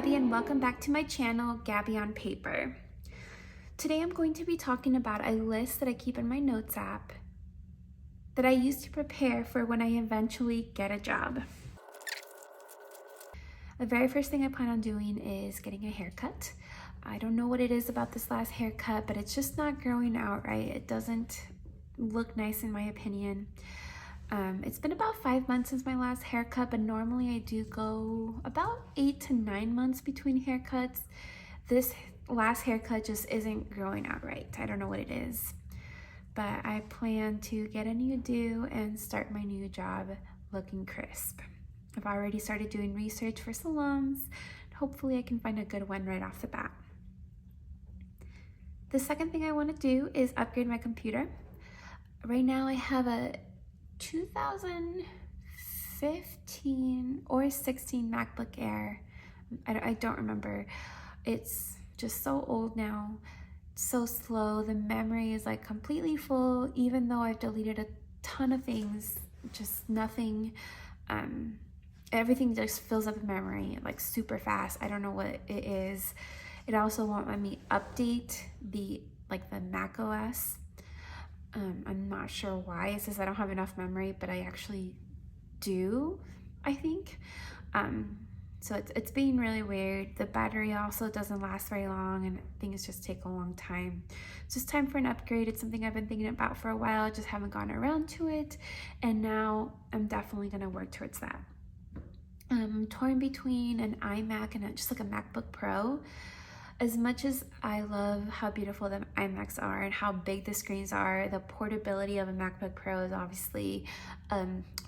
Gabby and welcome back to my channel, Gabby on Paper. Today I'm going to be talking about a list that I keep in my notes app that I use to prepare for when I eventually get a job. The very first thing I plan on doing is getting a haircut. I don't know what it is about this last haircut, but it's just not growing out right. It doesn't look nice in my opinion. It's been about 5 months since my last haircut, but normally I do go about 8 to 9 months between haircuts. This last haircut just isn't growing out right. I don't know what it is, but I plan to get a new do and start my new job looking crisp. I've already started doing research for salons. Hopefully I can find a good one right off the bat. The second thing I want to do is upgrade my computer. Right now I have a 2015 or 16 MacBook Air. I don't remember. It's just so old now, so slow. The memory is like completely full, even though I've deleted a ton of things, just nothing. Everything just fills up memory like super fast. I don't know what it is. It also won't let me update the Mac OS. I'm not sure why. It says I don't have enough memory, but I actually do, I think. So it's being really weird. The battery also doesn't last very long and things just take a long time. It's just time for an upgrade. It's something I've been thinking about for a while, just haven't gotten around to it. And now I'm definitely gonna work towards that. I'm torn between an iMac and just like a MacBook Pro. As much as I love how beautiful the iMacs are and how big the screens are, the portability of a MacBook Pro is obviously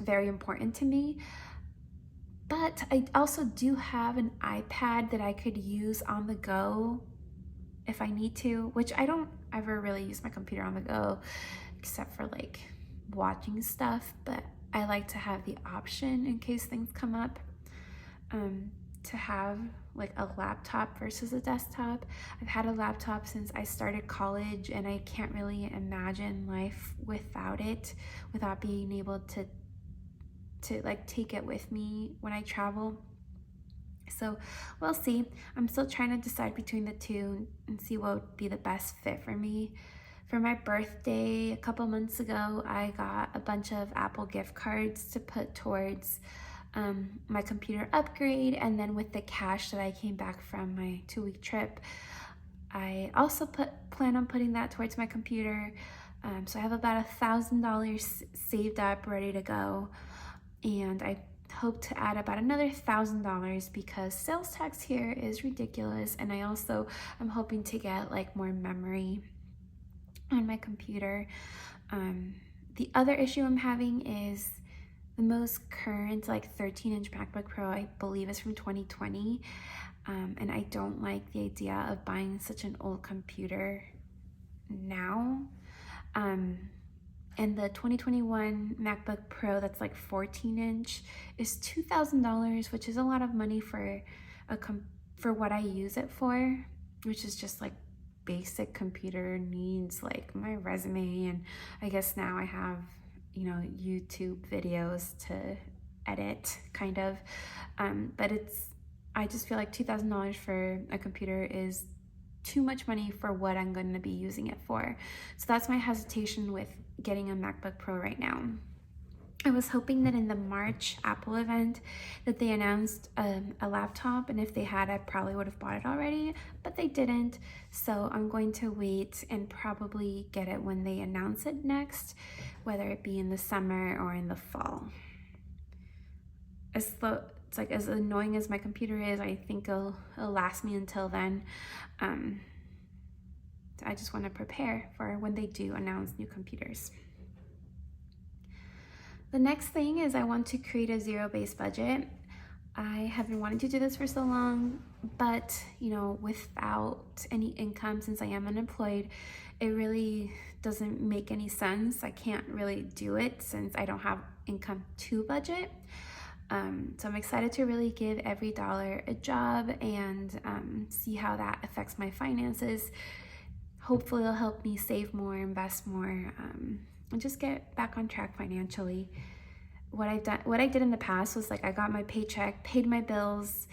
very important to me. But I also do have an iPad that I could use on the go if I need to, which I don't ever really use my computer on the go except for like watching stuff, but I like to have the option in case things come up. To have like a laptop versus a desktop. I've had a laptop since I started college and I can't really imagine life without it, without being able to like take it with me when I travel. So we'll see. I'm still trying to decide between the two and see what would be the best fit for me. For my birthday a couple months ago, I got a bunch of Apple gift cards to put towards my computer upgrade, and then with the cash that I came back from my 2-week trip, I also plan on putting that towards my computer. So I have about $1,000 saved up, ready to go, and I hope to add about another $1,000 because sales tax here is ridiculous, and I also am hoping to get like more memory on my computer. The other issue I'm having is the most current 13-inch MacBook Pro, I believe, is from 2020, and I don't like the idea of buying such an old computer now. And the 2021 MacBook Pro that's like 14-inch is $2,000, which is a lot of money for what I use it for, which is just like basic computer needs, like my resume, and I guess now I have YouTube videos to edit, kind of. But I just feel like $2,000 for a computer is too much money for what I'm going to be using it for. So that's my hesitation with getting a MacBook Pro right now. I was hoping that in the March Apple event that they announced a laptop, and if they had, I probably would have bought it already, but they didn't. So I'm going to wait and probably get it when they announce it next, whether it be in the summer or in the fall. It's like as annoying as my computer is, I think it'll last me until then. I just want to prepare for when they do announce new computers. The next thing is I want to create a zero-based budget. I have been wanting to do this for so long, but without any income, since I am unemployed, it really doesn't make any sense. I can't really do it since I don't have income to budget. So I'm excited to really give every dollar a job and see how that affects my finances. Hopefully it'll help me save more, invest more, and just get back on track financially. What I did in the past was I got my paycheck, paid my bills,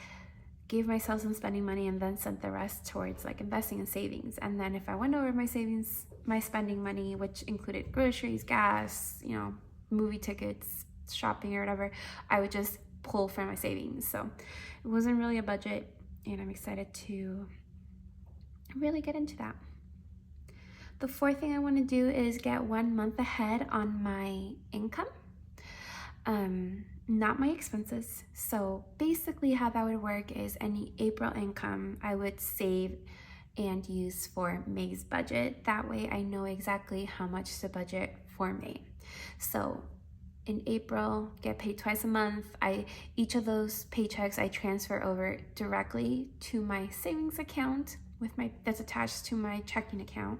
gave myself some spending money and then sent the rest towards like investing in savings. And then if I went over my spending money, which included groceries, gas, movie tickets, shopping or whatever, I would just pull from my savings. So it wasn't really a budget, and I'm excited to really get into that. The fourth thing I want to do is get 1 month ahead on my income, not my expenses. So basically how that would work is any April income I would save and use for May's budget. That way I know exactly how much to budget for May. So in April, get paid twice a month. Each of those paychecks I transfer over directly to my savings account that's attached to my checking account,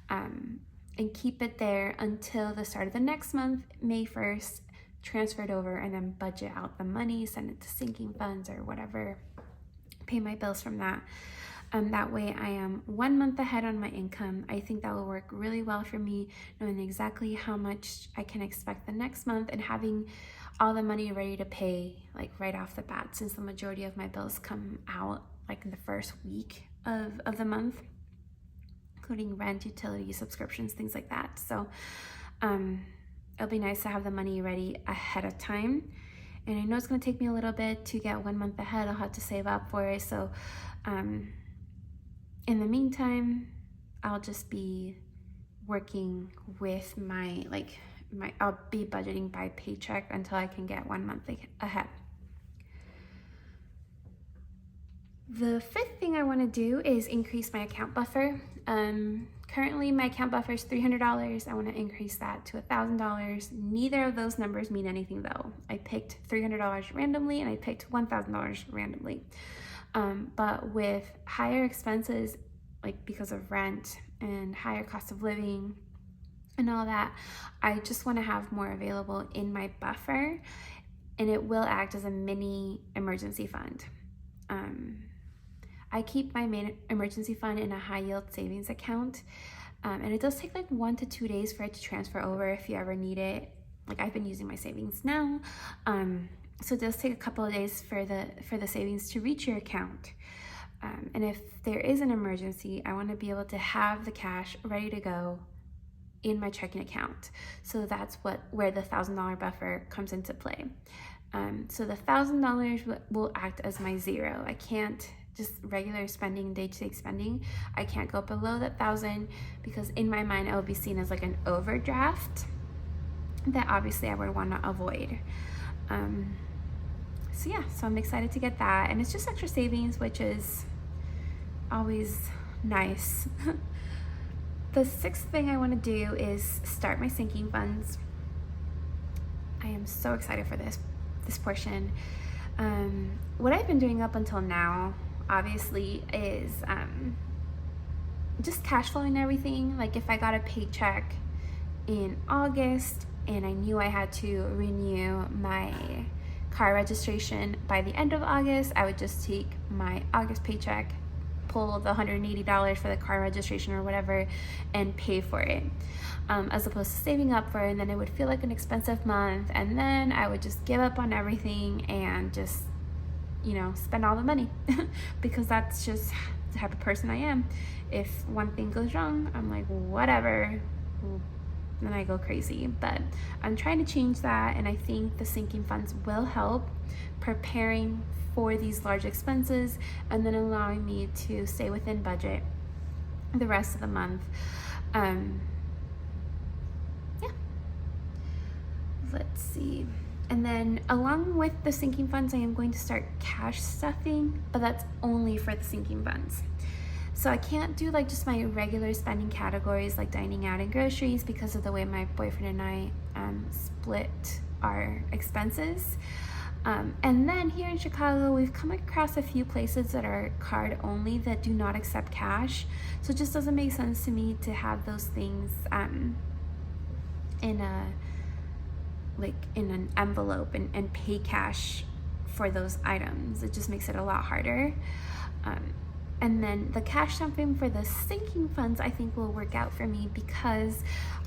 and keep it there until the start of the next month, May 1st, transfer it over, and then budget out the money, send it to sinking funds or whatever, pay my bills from that. That way I am 1 month ahead on my income. I think that will work really well for me, knowing exactly how much I can expect the next month and having all the money ready to pay like right off the bat, since the majority of my bills come out like in the first week of the month, including rent, utility, subscriptions, things like that. So it'll be nice to have the money ready ahead of time. And I know it's going to take me a little bit to get 1 month ahead. I'll have to save up for it. So in the meantime, I'll just be working with I'll be budgeting by paycheck until I can get 1 month ahead. The fifth thing I want to do is increase my account buffer. Currently my account buffer is $300. I want to increase that to $1,000. Neither of those numbers mean anything though. I picked $300 randomly and I picked $1,000 randomly. But with higher expenses, like because of rent and higher cost of living and all that, I just want to have more available in my buffer, and it will act as a mini emergency fund. I keep my main emergency fund in a high yield savings account, and it does take like 1 to 2 days for it to transfer over if you ever need it. Like I've been using my savings now, so it does take a couple of days for the savings to reach your account. And if there is an emergency, I want to be able to have the cash ready to go in my checking account. So that's where the $1,000 buffer comes into play. So the $1,000 will act as my zero. I can't just regular spending, day-to-day spending. I can't go below that 1,000 because in my mind it will be seen as like an overdraft that obviously I would want to avoid. So I'm excited to get that, and it's just extra savings, which is always nice. The sixth thing I want to do is start my sinking funds. I am so excited for this portion. What I've been doing up until now, obviously, is just cash flowing everything. Like if I got a paycheck in August and I knew I had to renew my car registration by the end of August, I would just take my August paycheck, pull the $180 for the car registration or whatever, and pay for it, as opposed to saving up for it, and then it would feel like an expensive month, and then I would just give up on everything and just spend all the money because that's just the type of person I am. If one thing goes wrong, I'm like, whatever, then I go crazy. But I'm trying to change that, and I think the sinking funds will help preparing for these large expenses and then allowing me to stay within budget the rest of the month. Let's see. And then along with the sinking funds, I am going to start cash stuffing, but that's only for the sinking funds. So I can't do like just my regular spending categories like dining out and groceries because of the way my boyfriend and I split our expenses. And then here in Chicago, we've come across a few places that are card only that do not accept cash. So it just doesn't make sense to me to have those things in an envelope and pay cash for those items. It just makes it a lot harder. And then the cash stuffing for the sinking funds I think will work out for me because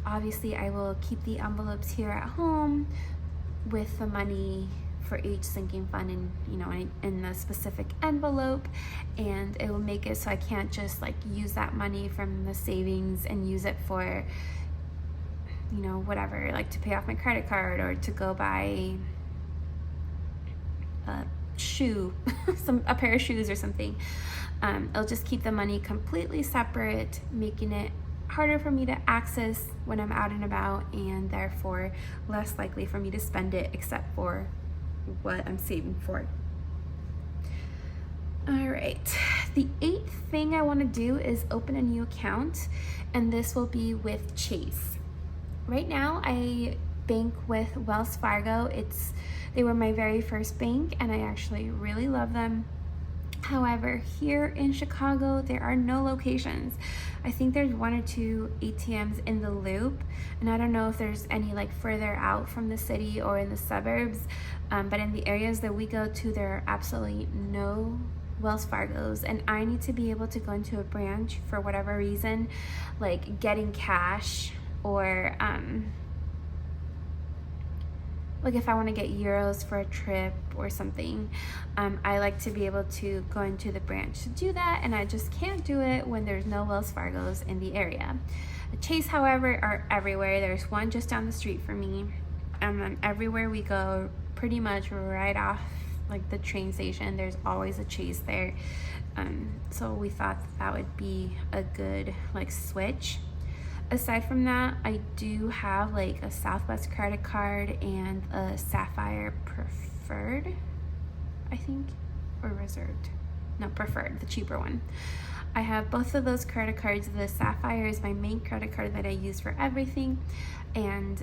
obviously I will keep the envelopes here at home with the money for each sinking fund in, you know, in the specific envelope, and it will make it so I can't just like use that money from the savings and use it for, you know, whatever, like to pay off my credit card or to go buy a shoe, a pair of shoes or something. It'll just keep the money completely separate, making it harder for me to access when I'm out and about, and therefore less likely for me to spend it except for what I'm saving for. All right, the 8th thing I want to do is open a new account, and this will be with Chase. Right now I bank with Wells Fargo. They were my very first bank, and I actually really love them. However, here in Chicago, there are no locations. I think there's 1 or 2 ATMs in the loop, and I don't know if there's any like further out from the city or in the suburbs, but in the areas that we go to, there are absolutely no Wells Fargos, and I need to be able to go into a branch for whatever reason, like getting cash or like if I want to get euros for a trip or something, I like to be able to go into the branch to do that, and I just can't do it when there's no Wells Fargos in the area. Chase, however, are everywhere. There's one just down the street for me, and then everywhere we go, pretty much right off like the train station, there's always a Chase there. So we thought that would be a good like switch. Aside from that, I do have like a Southwest credit card and a Sapphire Preferred, I think, or Reserved. No, Preferred, the cheaper one. I have both of those credit cards. The Sapphire is my main credit card that I use for everything, and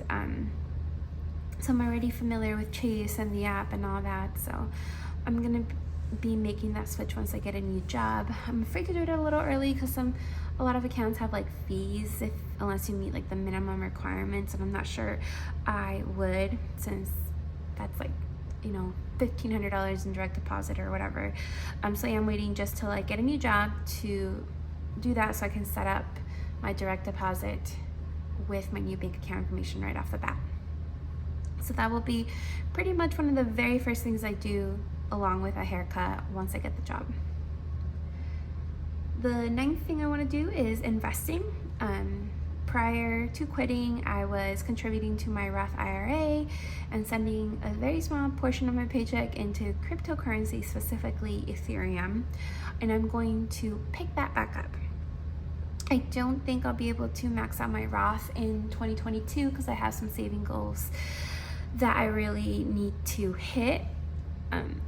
so I'm already familiar with Chase and the app and all that, so I'm gonna be making that switch once I get a new job. I'm afraid to do it a little early because a lot of accounts have like fees unless you meet like the minimum requirements, and I'm not sure I would, since that's like, you know, $1,500 in direct deposit or whatever. So I am waiting just to like get a new job to do that, so I can set up my direct deposit with my new bank account information right off the bat. So that will be pretty much one of the very first things I do, along with a haircut, once I get the job. The 9th thing I want to do is investing. Prior to quitting, I was contributing to my Roth IRA and sending a very small portion of my paycheck into cryptocurrency, specifically Ethereum, and I'm going to pick that back up. I don't think I'll be able to max out my Roth in 2022 because I have some saving goals that I really need to hit.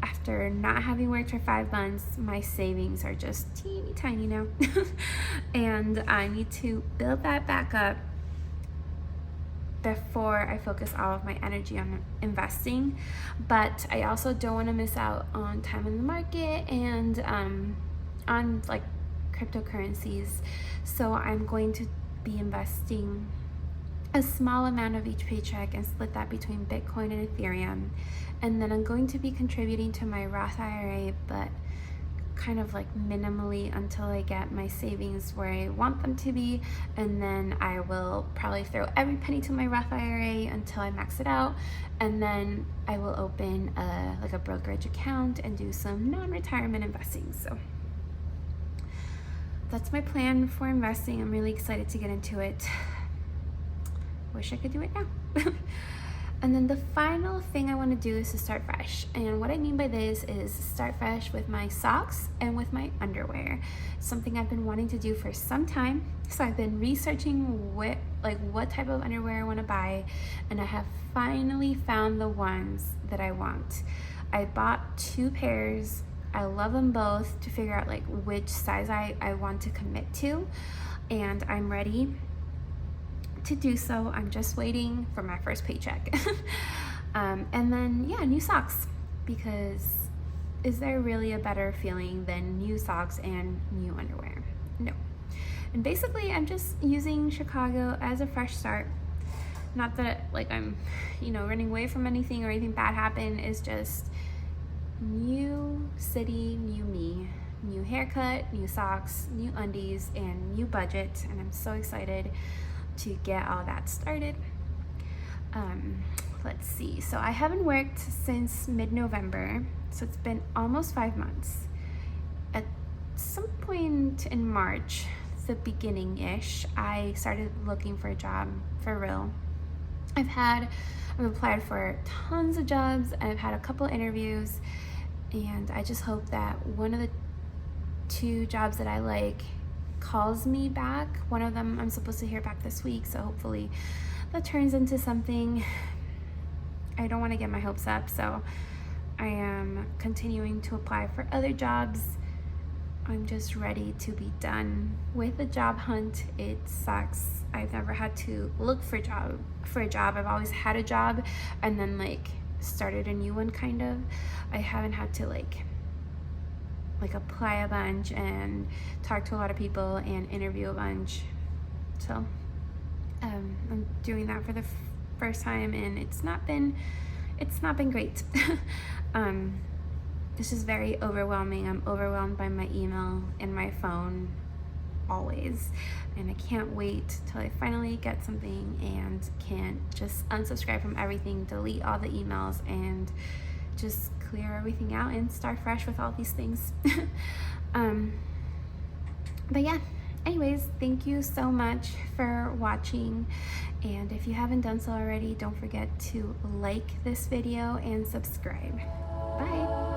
After not having worked for 5 months, my savings are just teeny tiny now. And I need to build that back up before I focus all of my energy on investing. But I also don't want to miss out on time in the market and on like cryptocurrencies. So I'm going to be investing a small amount of each paycheck and split that between Bitcoin and Ethereum. And then I'm going to be contributing to my Roth IRA, but kind of like minimally until I get my savings where I want them to be. And then I will probably throw every penny to my Roth IRA until I max it out. And then I will open a brokerage account and do some non-retirement investing. So that's my plan for investing. I'm really excited to get into it. Wish I could do it now. And then the final thing I want to do is to start fresh. And what I mean by this is start fresh with my socks and with my underwear. Something I've been wanting to do for some time. So I've been researching what type of underwear I want to buy, and I have finally found the ones that I want. I bought 2 pairs. I love them both, to figure out like which size I want to commit to, and I'm ready to do so. I'm just waiting for my first paycheck. And then, yeah, new socks, because is there really a better feeling than new socks and new underwear? No. And basically, I'm just using Chicago as a fresh start. Not that like I'm, running away from anything or anything bad happened. It's just new city, new me, new haircut, new socks, new undies, and new budget. And I'm so excited to get all that started. let's see. So I haven't worked since mid-November, so it's been almost 5 months. At some point in March, the beginning-ish, I started looking for a job for real. I've applied for tons of jobs, and I've had a couple interviews, and I just hope that one of the 2 jobs that I like calls me back. One of them I'm supposed to hear back this week, so hopefully that turns into something. I don't want to get my hopes up, so I am continuing to apply for other jobs. I'm just ready to be done with the job hunt. It sucks. I've never had to look for a job. I've always had a job and then like started a new one kind of. I haven't had to like apply a bunch and talk to a lot of people and interview a bunch. So I'm doing that for the first time, and it's not been great. This is very overwhelming. I'm overwhelmed by my email and my phone always, and I can't wait till I finally get something and can just unsubscribe from everything, delete all the emails, and just clear everything out and start fresh with all these things. But yeah, anyways, thank you so much for watching, and if you haven't done so already, don't forget to like this video and subscribe. Bye.